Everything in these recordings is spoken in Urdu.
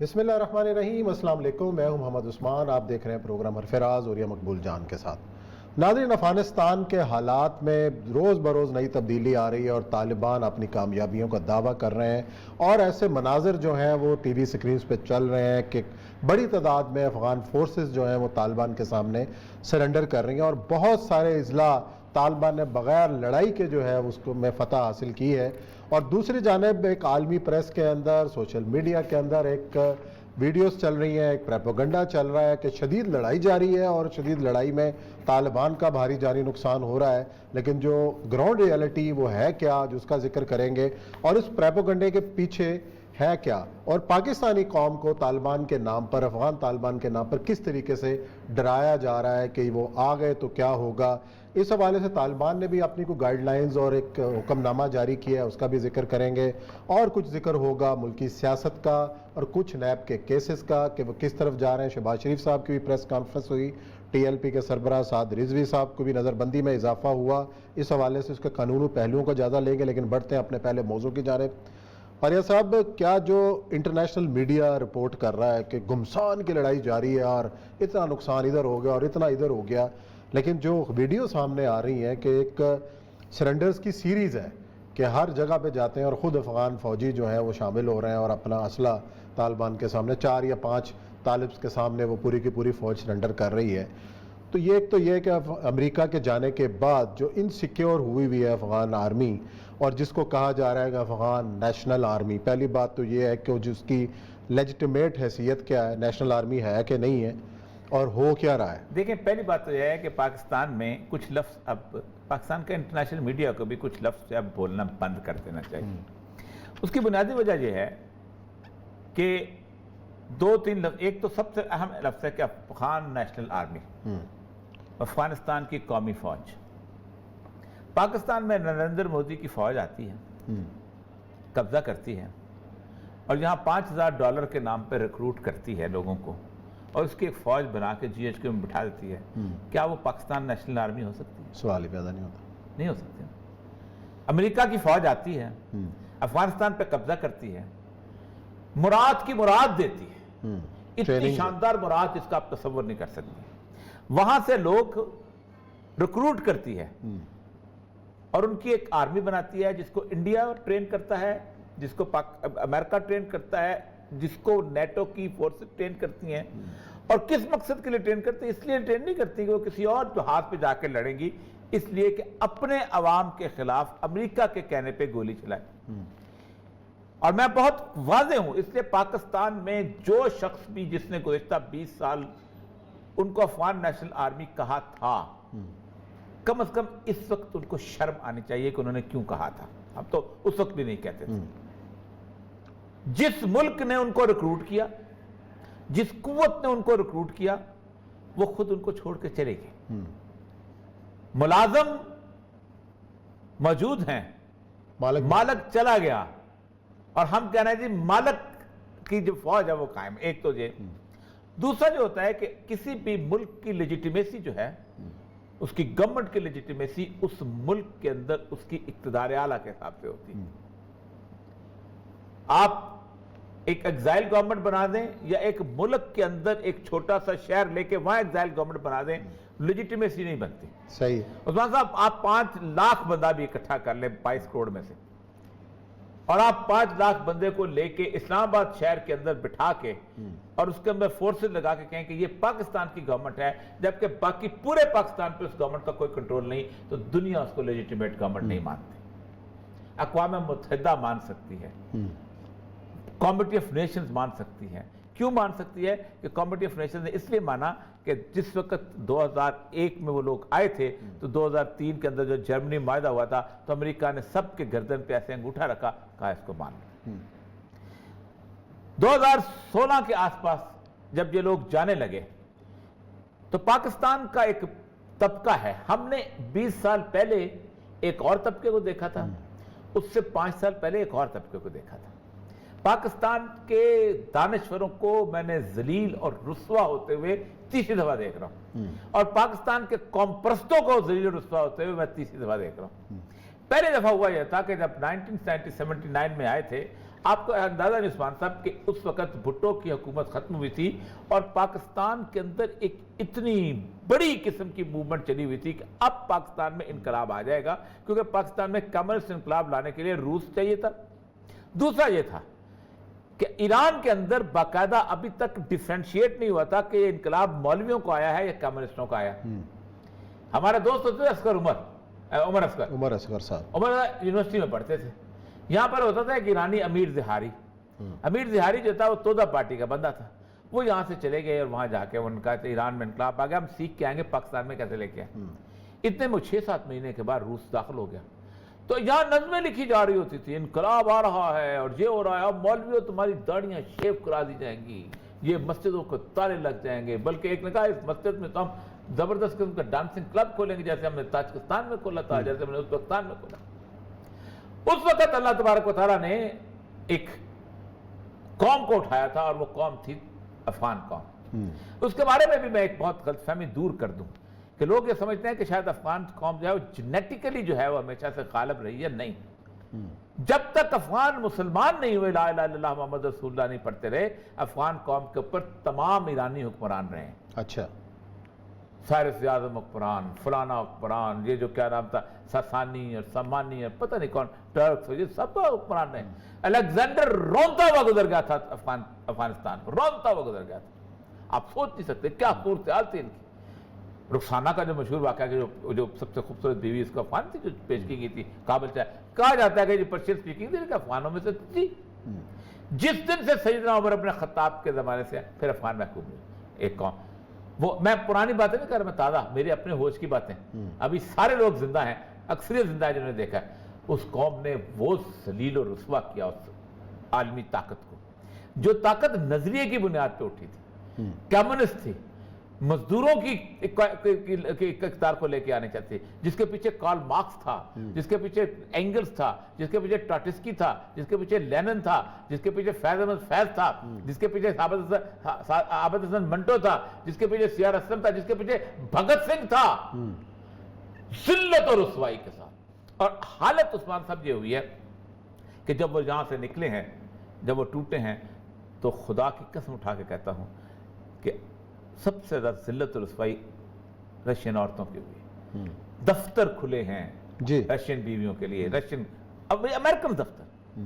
بسم اللہ الرحمن الرحیم، السلام علیکم، میں ہوں محمد عثمان، آپ دیکھ رہے ہیں پروگرام حرفراز اور یہ مقبول جان کے ساتھ۔ ناظرین، افغانستان کے حالات میں روز بروز نئی تبدیلی آ رہی ہے اور طالبان اپنی کامیابیوں کا دعویٰ کر رہے ہیں، اور ایسے مناظر جو ہیں وہ ٹی وی سکرینز پہ چل رہے ہیں کہ بڑی تعداد میں افغان فورسز جو ہیں وہ طالبان کے سامنے سرنڈر کر رہی ہیں، اور بہت سارے اضلاع طالبان نے بغیر لڑائی کے جو ہے اس کو میں فتح حاصل کی ہے۔ اور دوسری جانب ایک عالمی پریس کے اندر، سوشل میڈیا کے اندر ایک ویڈیوز چل رہی ہیں، ایک پروپیگنڈا چل رہا ہے کہ شدید لڑائی جاری ہے اور شدید لڑائی میں طالبان کا بھاری جانی نقصان ہو رہا ہے، لیکن جو گراؤنڈ ریئلٹی وہ ہے کیا، جو اس کا ذکر کریں گے، اور اس پروپیگنڈے کے پیچھے ہے کیا، اور پاکستانی قوم کو طالبان کے نام پر، افغان طالبان کے نام پر کس طریقے سے ڈرایا جا رہا ہے کہ وہ آ گئے تو کیا ہوگا۔ اس حوالے سے طالبان نے بھی اپنی کوئی گائیڈ لائنز اور ایک حکم نامہ جاری کیا ہے، اس کا بھی ذکر کریں گے، اور کچھ ذکر ہوگا ملکی سیاست کا اور کچھ نیب کے کیسز کا کہ وہ کس طرف جا رہے ہیں۔ شہباز شریف صاحب کی بھی پریس کانفرنس ہوئی، ٹی ایل پی کے سربراہ سعد رضوی صاحب کو بھی نظر بندی میں اضافہ ہوا، اس حوالے سے اس کے قانونی پہلوؤں کا جائزہ لیں گے، لیکن بڑھتے ہیں اپنے پہلے موضوع کی جانب۔ فاریہ صاحب، کیا جو انٹرنیشنل میڈیا رپورٹ کر رہا ہے کہ گھمسان کی لڑائی جاری ہے اور اتنا نقصان ادھر ہو گیا اور اتنا ادھر ہو گیا، لیکن جو ویڈیو سامنے آ رہی ہیں کہ ایک سرنڈرز کی سیریز ہے کہ ہر جگہ پہ جاتے ہیں اور خود افغان فوجی جو ہیں وہ شامل ہو رہے ہیں اور اپنا اسلحہ طالبان کے سامنے 4 یا 5 طالبs کے سامنے وہ پوری کی پوری فوج سرنڈر کر رہی ہے، تو یہ ایک تو یہ کہ امریکہ کے جانے کے بعد جو انسیکیور ہوئی ہے افغان آرمی، اور جس کو کہا جا رہا ہے کہ افغان نیشنل آرمی، پہلی بات تو یہ ہے کہ جس کی لیجٹیمیٹ حیثیت کیا ہے، نیشنل آرمی ہے کہ نہیں ہے، اور ہو کیا رہا ہے۔ دیکھیں، پہلی بات تو یہ ہے کہ پاکستان میں کچھ لفظ، اب پاکستان کا انٹرنیشنل میڈیا کو بھی کچھ لفظ اب بولنا بند کر دینا چاہیے۔ اس کی بنیادی وجہ یہ ہے کہ 2-3 لفظ، ایک تو سب سے اہم لفظ ہے کہ افغان نیشنل آرمی، افغانستان کی قومی فوج۔ پاکستان میں نریندر مودی کی فوج آتی ہے، قبضہ کرتی ہے، اور یہاں $5000 کے نام پہ ریکروٹ کرتی ہے لوگوں کو، اور اس کی ایک فوج بنا کے جی ایچ کیو میں بٹھا دیتی ہے۔ کیا وہ پاکستان نیشنل آرمی ہو سکتی ہے؟ سوال ہی پیدا نہیں ہوتا۔ نہیں ہو سکتی۔ امریکہ کی فوج آتی ہے، افغانستان پہ قبضہ کرتی ہے، مراد کی مراد دیتی ہے، اتنی شاندار مراد جس کا آپ تصور نہیں کر سکتے، وہاں سے لوگ ریکروٹ کرتی ہے اور ان کی ایک آرمی بناتی ہے، جس کو انڈیا ٹرین کرتا ہے، جس کو امریکہ ٹرین کرتا ہے، جس کو نیٹو کی فورسز ٹرین کرتی ہیں۔ اور کس مقصد کے لیے ٹرین کرتی ہیں؟ اس لیے ٹرین نہیں کرتی کہ وہ کسی اور جہاز پہ جا کے لڑیں گی، اس لیے کہ اپنے عوام کے خلاف امریکہ کے کہنے پہ گولی چلائے۔ اور میں بہت واضح ہوں، اس لیے پاکستان میں جو شخص بھی جس نے گزشتہ 20 سال ان کو افغان نیشنل آرمی کہا تھا، کم از کم اس وقت ان کو شرم آنی چاہیے کہ انہوں نے کیوں کہا تھا۔ ہم تو اس وقت بھی نہیں کہتے تھے۔ جس ملک نے ان کو ریکروٹ کیا، جس قوت نے ان کو ریکروٹ کیا، وہ خود ان کو چھوڑ کے چلے گئے۔ ملازم موجود ہیں، مالک چلا گیا، اور ہم کہہ رہے ہیں جی مالک کی جو فوج ہے وہ قائم۔ ایک تو یہ، دوسرا جو ہوتا ہے کہ کسی بھی ملک کی لیجیٹیمیسی جو ہے، اس کی گورنمنٹ کی لیجیٹیمیسی اس ملک کے اندر اس کی اقتدار اعلیٰ کے حساب سے ہوتی ہے۔ آپ ایک ایگزائل گورنمنٹ بنا دیں یا ایک ملک کے اندر ایک چھوٹا سا شہر لے کے وہاں ایگزائل گورنمنٹ بنا دیں، لیجیٹیمیسی نہیں بنتی۔ صحیح۔ عثمان صاحب، آپ 5 لاکھ بندہ بھی اکٹھا کر لیں 22 کروڑ میں سے، اور آپ 5 لاکھ بندے کو لے کے اسلام آباد شہر کے اندر بٹھا کے اور اس کے اندر فورسز لگا کے کہیں کہ یہ پاکستان کی گورنمنٹ ہے، جبکہ باقی پورے پاکستان پہ اس گورنمنٹ کا کوئی کنٹرول نہیں، تو دنیا اس کو لیجیٹیمیٹ گورنمنٹ نہیں مانتی۔ اقوام متحدہ مان سکتی ہے، کمیٹی آف نیشنز مان سکتی ہے۔ کیوں مان سکتی ہے؟ کہ کمیٹی آف نیشنز نے اس لیے مانا کہ جس وقت 2001 میں وہ لوگ آئے تھے تو 2003 کے اندر جو جرمنی معاہدہ ہوا تھا، تو امریکہ نے سب کے گردن پہ ایسے انگوٹھا رکھا، کہا اس کو مان لو۔ 2016 کے آس پاس جب یہ لوگ جانے لگے تو پاکستان کا ایک طبقہ ہے، ہم نے 20 سال پہلے ایک اور طبقے کو دیکھا تھا، اس سے 5 سال پہلے ایک اور طبقے کو دیکھا تھا۔ پاکستان کے دانشوروں کو میں نے ذلیل اور رسوا ہوتے ہوئے تیسری دفعہ دیکھ رہا ہوں، اور پاکستان کے قوم پرستوں کو ذلیل اور رسوا ہوتے ہوئے میں تیسری دفعہ دیکھ رہا ہوں۔ پہلی دفعہ ہوا یہ تھا کہ جب 1979 میں آئے تھے، آپ کو اندازہ نہیں عثمان صاحب کہ اس وقت بھٹو کی حکومت ختم ہوئی تھی اور پاکستان کے اندر ایک اتنی بڑی قسم کی موومنٹ چلی ہوئی تھی کہ اب پاکستان میں انقلاب آ جائے گا، کیونکہ پاکستان میں کمیونسٹ انقلاب لانے کے لیے روس چاہیے تھا۔ دوسرا یہ تھا کہ ایران کے اندر باقاعدہ ابھی تک ڈیفرینشیٹ نہیں ہوا تھا کہ یہ انقلاب مولویوں کو آیا ہے یا کمیونسٹوں کا آیا۔ ہمارے دوست ہوتے تھے عمر اصغر صاحب، عمر یونیورسٹی میں پڑھتے تھے، یہاں پر ہوتا تھا کہ ایرانی امیر زہاری جو تھا وہ تودا پارٹی کا بندہ تھا، وہ یہاں سے چلے گئے اور وہاں جا کے ان کا ایران میں انقلاب آ گیا، ہم سیکھ کے آئیں گے پاکستان میں کیسے لے کے آئیں۔ اتنے میں 6-7 مہینے کے بعد روس داخل ہو گیا، تو یہاں نظمیں لکھی جا رہی ہوتی تھی، انقلاب آ رہا ہے اور یہ ہو رہا ہے، اب مولویوں تمہاری داڑیاں شیو کرا دی جائیں گی، یہ مسجدوں کو تالے لگ جائیں گے، بلکہ ایک نے کہا اس مسجد میں تو ہم زبردست قسم کا ڈانسنگ کلب کھولیں گے، جیسے ہم نے تاجکستان میں کھولا تھا، جیسے ہم نے ازبکستان میں کھولا۔ اس وقت اللہ تبارک و تعالیٰ نے ایک قوم کو اٹھایا تھا، اور وہ قوم تھی افغان قوم۔ اس کے بارے میں بھی میں ایک بہت غلط فہمی دور کر دوں کہ لوگ یہ سمجھتے ہیں کہ شاید افغان قوم جو ہے وہ جینیٹیکلی جو ہے وہ ہمیشہ سے غالب رہی ہے، نہیں۔ جب تک افغان مسلمان نہیں ہوئے، لا الہ الا اللہ محمد رسول اللہ نہیں پڑھتے رہے، افغان قوم کے اوپر تمام ایرانی حکمران رہے ہیں۔ اچھا، فارس اعظم حکمران، فلانا حکمران، یہ جو کیا نام تھا ساسانی اور سمانی اور پتہ نہیں کون، ٹرکس، یہ سب حکمران رہے ہیں۔ الیگزینڈر رونتا ہوا گزر گیا تھا افغانستان، رونتا ہوا گزر گیا تھا۔ آپ سوچ نہیں سکتے کیا صورتحال تھی ان کی۔ رخسانہ کا جو مشہور واقعہ کہ جو سب سے خوبصورت بیوی اس کو افغان تھی جو پیش کی گئی تھی کابل سے، کہا جاتا ہے کہ یہ پرشین اسپیکنگ تھی، افغانوں میں سے تھی۔ جس دن سے سیدنا عمر ابن خطاب کے زمانے سے پھر افغان محکوم ہوئی ایک قوم۔ وہ میں پرانی باتیں نہیں کر رہا، میں تازہ میرے اپنے ہوش کی باتیں، ابھی سارے لوگ زندہ ہیں، اکثریت زندہ ہے جنہوں نے دیکھا ہے۔ اس قوم نے وہ ذلیل و رسوا کیا اس عالمی طاقت کو، جو طاقت نظریے کی بنیاد پہ اٹھی تھی، کمیونسٹ تھی، مزدوروں کی اقتدار کو لے کے آنے چاہتے، جس کے پیچھے کارل مارکس تھا، جس کے پیچھے اینگلز تھا، جس کے پیچھے ٹراٹسکی تھا، جس کے پیچھے لینن تھا، جس کے پیچھے فیض احمد فیض تھا، جس کے پیچھے عابد حسن منٹو تھا، جس کے پیچھے سیار اسلم تھا، جس کے پیچھے بھگت سنگھ تھا، ذلت اور رسوائی کے ساتھ۔ اور حالت عثمان صاحب یہ ہوئی ہے کہ جب وہ یہاں سے نکلے ہیں، جب وہ ٹوٹے ہیں، تو خدا کی قسم اٹھا کے کہتا ہوں کہ سب سے زیادہ ذلت و رسوائی رشین عورتوں کی ہوئی۔ دفتر کھلے ہیں رشین بیویوں کے لیے، رشین امریکن دفتر،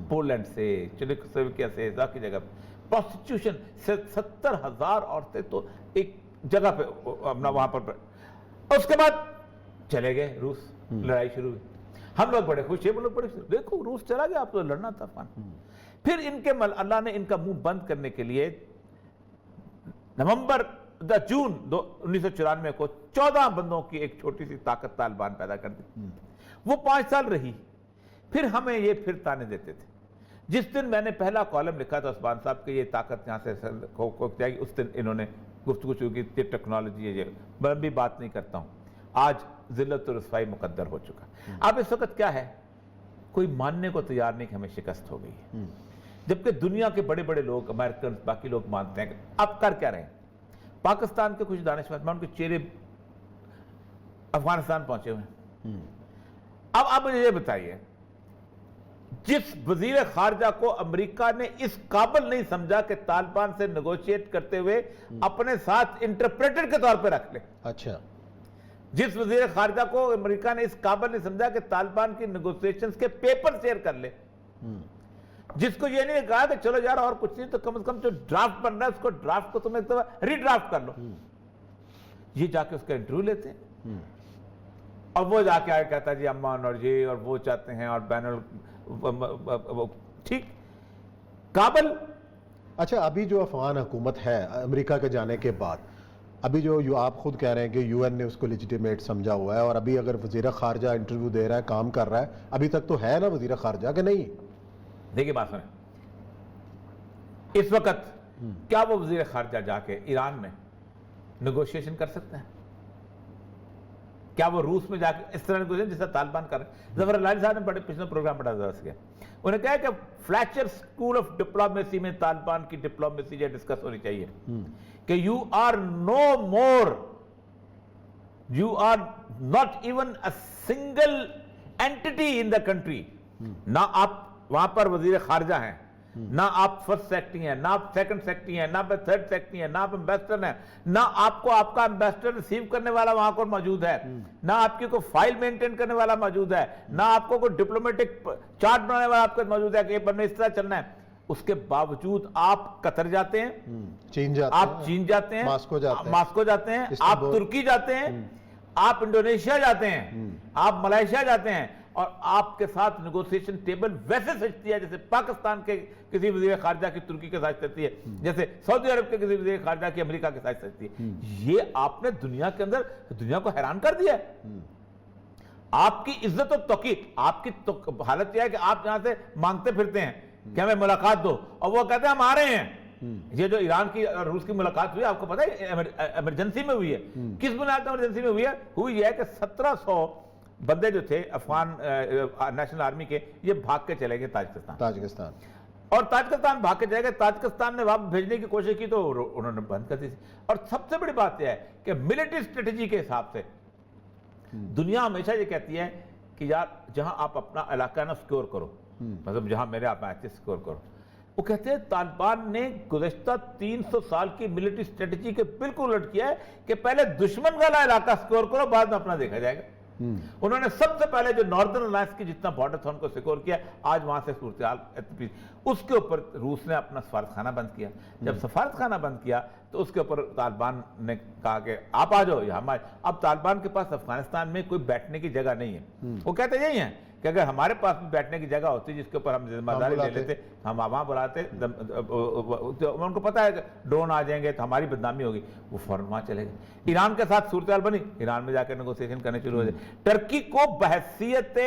پولینڈ سے، چیکوسلوواکیا سے، باقی جگہ پروسٹیٹیوشن، 70,000 عورتیں تو ایک جگہ پہ اپنا وہاں پر۔ اس کے بعد چلے گئے روس، لڑائی شروع ہوئی، ہم لوگ بڑے خوش ہیں، وہ لوگ بڑے خوش، دیکھو روس چلا گیا، آپ تو لڑنا تھا افغان۔ پھر ان کے اللہ نے ان کا منہ بند کرنے کے لیے جون 1994 کو 14 بندوں کی ایک چھوٹی سی طاقت طالبان پیدا کر دی۔ وہ 5 سال رہی، پھر ہمیں یہ پھر تانے دیتے تھے۔ جس دن میں نے پہلا کالم لکھا تھا عثمان صاحب کہ یہ طاقت یہاں سے جائے گی، اس دن انہوں نے گفتگو شروع کی، یہ ٹیکنالوجی ہے، یہ میں بھی بات نہیں کرتا ہوں۔ آج ذلت و رسوائی مقدر ہو چکا۔ اب اس وقت کیا ہے، کوئی ماننے کو تیار نہیں کہ ہمیں شکست ہو گئی ہے، جبکہ دنیا کے بڑے بڑے لوگ، امریکن، باقی لوگ مانتے ہیں کہ اب کر کیا رہے ہیں۔ پاکستان کے کچھ دانشور، میں ان کے چہرے افغانستان پہنچے ہوئے ہیں۔ اب مجھے یہ بتائیے، جس وزیر خارجہ کو امریکہ نے اس قابل نہیں سمجھا کہ طالبان سے نیگوشیٹ کرتے ہوئے اپنے ساتھ انٹرپریٹر کے طور پہ رکھ لے، اچھا، جس وزیر خارجہ کو امریکہ نے اس قابل نہیں سمجھا کہ طالبان کی نیگوشیشنز کے پیپر شیئر کر لے، جس کو یہ نہیں کہا کہ چلو یار اور کچھ نہیں تو کم از کم جو ڈرافٹ بن رہا ہے اس کو ڈرافٹ کو تم ایک دفعہ ری ڈرافٹ کر لو، یہ جا کے اس کا انٹرویو لیتے ہیں، اور وہ جا کے آئے کہتا ہے جی امن اور یہ اور وہ چاہتے ہیں اور بین ٹھیک کابل۔ اچھا، ابھی جو افغان حکومت ہے امریکہ کے جانے کے بعد، ابھی جو آپ خود کہہ رہے ہیں کہ یو این نے اس کو لیجیٹیمیٹ سمجھا ہوا ہے، اور ابھی اگر وزیر خارجہ انٹرویو دے رہا ہے، کام کر رہا ہے، ابھی تک تو ہے نا وزیر خارجہ کہ نہیں؟ دیکھیے بات سنیں، اس وقت کیا وہ وزیر خارجہ جا کے ایران میں نیگوشیشن کر سکتے ہیں؟ کیا وہ روس میں جا کے اس طرح نیگوشیشن جیسا طالبان کر رہے ہیں؟ ظفر اللہ صاحب نے بڑے پچھلے پروگرام بڑا زبردست کیا، انہوں نے کہا کہ فلیچر اسکول آف ڈپلومیسی میں طالبان کی ڈپلومیسی جو ڈسکس ہونی چاہیے کہ you are not even a single entity in the country, نہ آپ وہاں پر وزیر خارجہ ہیں، نہ آپ فرسٹ سیکٹری ہیں، نہ آپ سیکنڈ سیکٹری ہیں، نہ آپ تھرڈ سیکٹری ہیں، نہ آپ امبیسڈر ہیں، نہ آپ کو آپ کا امبیسڈر ریسیو کرنے والا وہاں پر موجود ہے، نہ آپ کی کوئی فائل مینٹین کرنے والا موجود ہے، نہ آپ کو کوئی ڈپلومیٹک چارٹ بنانے والا آپ کو موجود ہے کہ یہ بننے اس طرح چلنا ہے. اس کے باوجود آپ قطر جاتے ہیں، چین جاتے آپ ہیں، چین جاتے ہیں، ماسکو جاتے ہیں، آپ ترکی جاتے ہیں، آپ انڈونیشیا جاتے ہیں، آپ ملائیشیا جاتے ہیں، اور آپ کے ساتھ نیگوسیشن ٹیبل ویسے سجتی ہے جیسے پاکستان کے کسی وزیر خارجہ کی ترکی کے ساتھ سجتی ہے، جیسے سعودی عرب کے کسی وزیر خارجہ کی امریکہ کے ساتھ سجتی ہے. یہ آپ نے دنیا کے اندر دنیا کو حیران کر دیا ہے. آپ کی عزت و توقیر، آپ کی حالت یہ ہے کہ آپ یہاں سے مانگتے پھرتے ہیں کہ ہمیں ملاقات دو، اور وہ کہتے ہیں ہم آ رہے ہیں. یہ جو ایران کی اور روس کی ملاقات ہوئی آپ کو پتہ ہے ایمرجنسی میں ہوئی ہے. کس بنیاد پر ایمرجنسی میں ہوئی ہے؟ ہوئی یہ ہے کہ 1700 بندے جو تھے افغان نیشنل آرمی کے، یہ بھاگ کے چلے گئے تاجکستان، اور تاجکستان بھاگ کے چلے گئے. تاجکستان نے واپس بھیجنے کی کوشش کی تو انہوں نے بند کر دی. اور سب سے بڑی بات یہ ہے کہ ملٹری اسٹریٹجی کے حساب سے دنیا ہمیشہ یہ کہتی ہے کہ یار جہاں آپ اپنا علاقہ نا سکیور کرو، مطلب جہاں میرے آپ میں سکیور کرو. وہ کہتے ہیں طالبان نے گزشتہ 300 سال کی ملٹری اسٹریٹجی کے بالکل الٹ کیا ہے کہ پہلے دشمن کا علاقہ سکیور کرو، بعد میں اپنا دیکھا جائے گا. انہوں نے سب سے پہلے جو ناردرن الائنس کی جتنا بارڈر تھا ان کو سیکور کیا. آج وہاں سے صورتحال اس کے اوپر روس نے اپنا سفارت خانہ بند کیا. جب سفارت خانہ بند کیا تو اس کے اوپر طالبان نے کہا کہ آپ آ جاؤ یہاں. اب طالبان کے پاس افغانستان میں کوئی بیٹھنے کی جگہ نہیں ہے. وہ کہتے یہی ہیں کہ اگر ہمارے پاس بھی بیٹھنے کی جگہ ہوتی جس کے اوپر ہم ذمہ داری لے لیتے، ہم وہاں بلاتے، ان کو پتا ہے کہ ڈرون آ جائیں گے تو ہماری بدنامی ہوگی، وہ فوراً وہاں چلے گئے. ایران کے ساتھ صورتحال بنی، ایران میں جا کے نیگوسیشن کرنے شروع ہو جائے. ٹرکی کو بحیثیت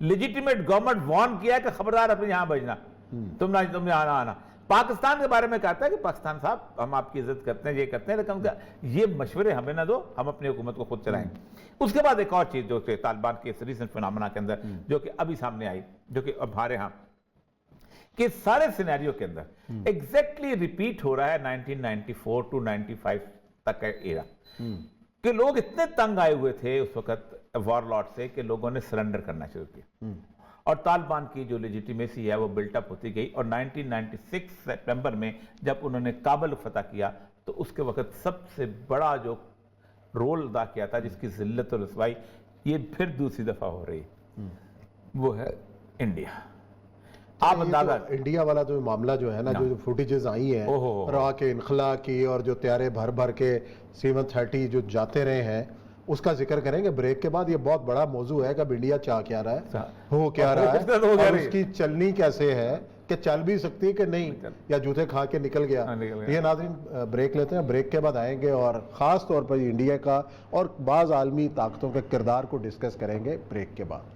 لیجیٹیمیٹ گورنمنٹ وارن کیا ہے کہ خبردار اپنے یہاں بھیجنا، تم یہاں آنا. پاکستان کے بارے میں کہتا ہے کہ پاکستان صاحب ہم آپ کی عزت کرتے ہیں، یہ کرتے ہیں، لیکن یہ مشورے ہمیں نہ دو، ہم اپنی حکومت کو خود چلائیں. اس کے بعد ایک اور چیز جو کہ طالبان کے ریسنٹ فنامنا کے اندر جو کہ ابھی سامنے آئی، جو کہ اب ہمارے ہاں کہ سارے سینیریو کے اندر ایگزیکٹلی ریپیٹ ہو رہا ہے 1994 ٹو 95 تک کا ایرا، کہ لوگ اتنے تنگ آئے ہوئے تھے اس وقت وار لارڈ سے کہ لوگوں نے سرنڈر کرنا شروع کیا، اور طالبان کی جو لیجیٹیمیسی ہے وہ بلٹ اپ ہوتی گئی. اور 1996 سپٹمبر میں جب انہوں نے کابل فتح کیا تو اس کے وقت سب سے بڑا جو رول ادا کیا تھا، جس کی ذلت اور رسوائی یہ پھر دوسری دفعہ ہو رہی، وہ ہے انڈیا. آپ اندازہ انڈیا والا جو معاملہ جو ہے نا، جو فوٹیجز آئی ہیں راہ کے انخلا کی اور جو طیارے بھر بھر کے C-130 جو جاتے رہے ہیں، اس کا ذکر کریں گے بریک کے بعد. یہ بہت بڑا موضوع ہے کہ اب انڈیا چاہ کیا رہا ہے، ہو کیا رہا ہے، اور اس کی چلنی کیسے ہے، کہ چل بھی سکتی ہے کہ نہیں، یا جوتے کھا کے نکل گیا. یہ ناظرین بریک لیتے ہیں، بریک کے بعد آئیں گے اور خاص طور پر انڈیا کا اور بعض عالمی طاقتوں کے کردار کو ڈسکس کریں گے بریک کے بعد.